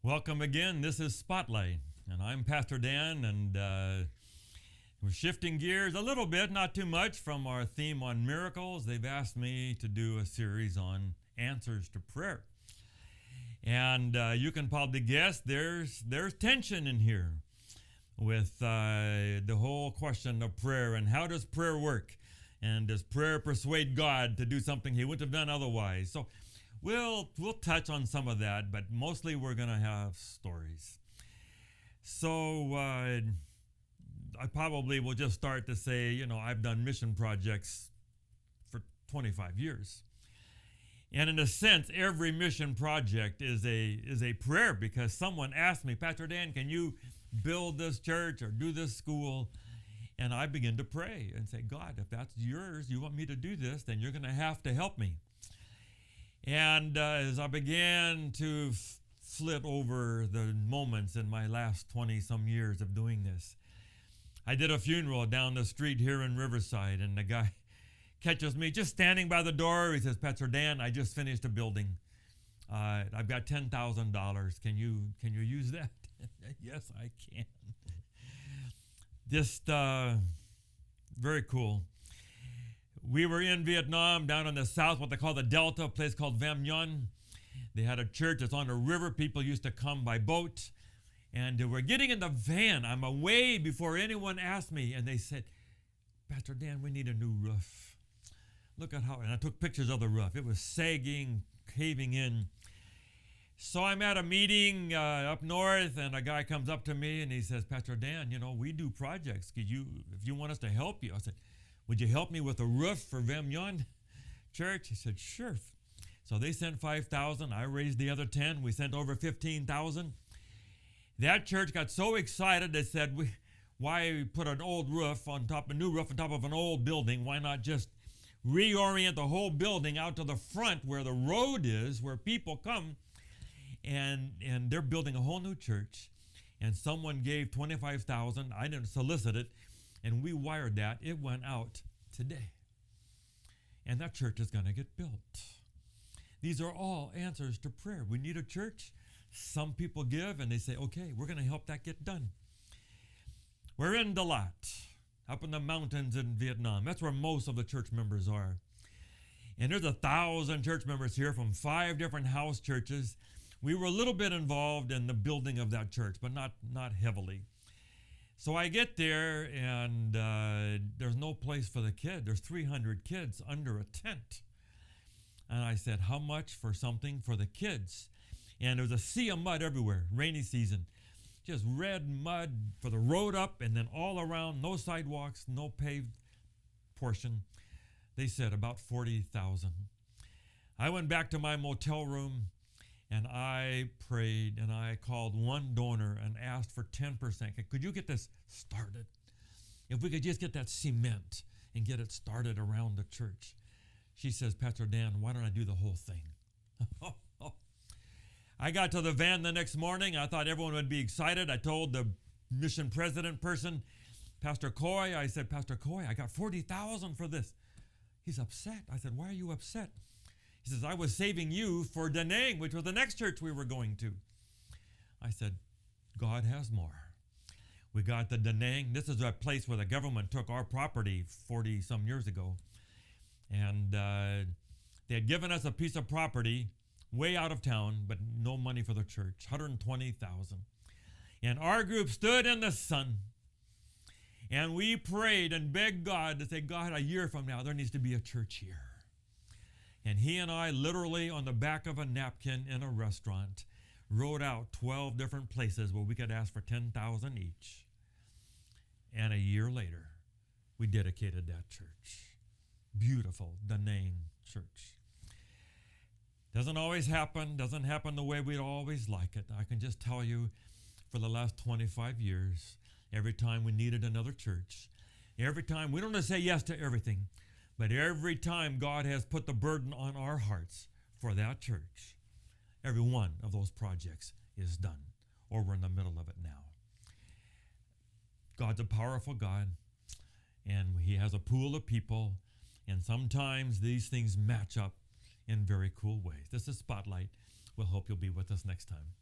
Welcome again. This is Spotlight, and I'm Pastor Dan, and we're shifting gears a little bit, not too much, from our theme on miracles. They've asked me to do a series on answers to prayer, and you can probably guess there's tension in here with the whole question of prayer and how does prayer work, and does prayer persuade God to do something He wouldn't have done otherwise? So We'll touch on some of that, but mostly we're going to have stories. So I probably will just start to say, I've done mission projects for 25 years. And in a sense, every mission project is a prayer, because someone asked me, Pastor Dan, can you build this church or do this school? And I begin to pray and say, God, if that's yours, you want me to do this, then you're going to have to help me. And as I began to flit over the moments in my last 20-some years of doing this, I did a funeral down the street here in Riverside, and the guy catches me just standing by the door. He says, Pastor Dan, I just finished a building. I've got $10,000. Can you use that? Yes, I can. Just very cool. We were in Vietnam, down in the south, what they call the Delta, a place called Vam Nhuan. They had a church that's on a river. People used to come by boat. And we're getting in the van. I'm away before anyone asked me. And they said, Pastor Dan, we need a new roof. Look at how, and I took pictures of the roof. It was sagging, caving in. So I'm at a meeting up north, and a guy comes up to me, and he says, Pastor Dan, we do projects. If you want us to help you? I said, would you help me with a roof for Vam Nhuan Church? He said, sure. So they sent $5,000. I raised the other 10. We sent over $15,000. That church got so excited, they said, why put a new roof on top of an old building? Why not just reorient the whole building out to the front where the road is, where people come? And they're building a whole new church. And someone gave $25,000. I didn't solicit it. And we wired that. It went out today. And that church is going to get built. These are all answers to prayer. We need a church. Some people give and they say, okay, we're going to help that get done. We're in Dalat, up in the mountains in Vietnam. That's where most of the church members are. And there's 1,000 church members here from 5 different house churches. We were a little bit involved in the building of that church, but not heavily. So I get there, and there's no place for the kid. There's 300 kids under a tent. And I said, how much for something for the kids? And there was a sea of mud everywhere, rainy season. Just red mud for the road up, and then all around, no sidewalks, no paved portion. They said about 40,000. I went back to my motel room, and I prayed, and I called one donor and asked for 10%. Could you get this started? If we could just get that cement and get it started around the church. She says, Pastor Dan, why don't I do the whole thing? I got to the van the next morning. I thought everyone would be excited. I told the mission president person, Pastor Coy, I said, Pastor Coy, I got 40,000 for this. He's upset. I said, why are you upset? He says, I was saving you for Da Nang, which was the next church we were going to. I said, God has more. We got the Da Nang. This is a place where the government took our property 40-some years ago. And they had given us a piece of property way out of town, but no money for the church, 120,000. And our group stood in the sun. And we prayed and begged God to say, God, a year from now, there needs to be a church here. And he and I literally on the back of a napkin in a restaurant wrote out 12 different places where we could ask for 10,000 each. And a year later, we dedicated that church. Beautiful, Da Nang Church. Doesn't always happen, doesn't happen the way we'd always like it. I can just tell you, for the last 25 years, every time we needed another church, every time, we don't just say yes to everything, but every time God has put the burden on our hearts for that church, every one of those projects is done, or we're in the middle of it now. God's a powerful God, and he has a pool of people, and sometimes these things match up in very cool ways. This is Spotlight. We'll hope you'll be with us next time.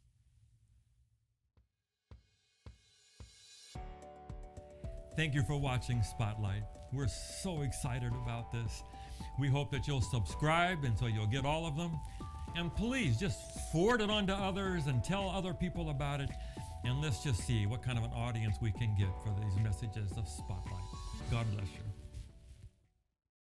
Thank you for watching Spotlight. We're so excited about this. We hope that you'll subscribe and so you'll get all of them. And please just forward it on to others and tell other people about it. And let's just see what kind of an audience we can get for these messages of Spotlight. God bless you.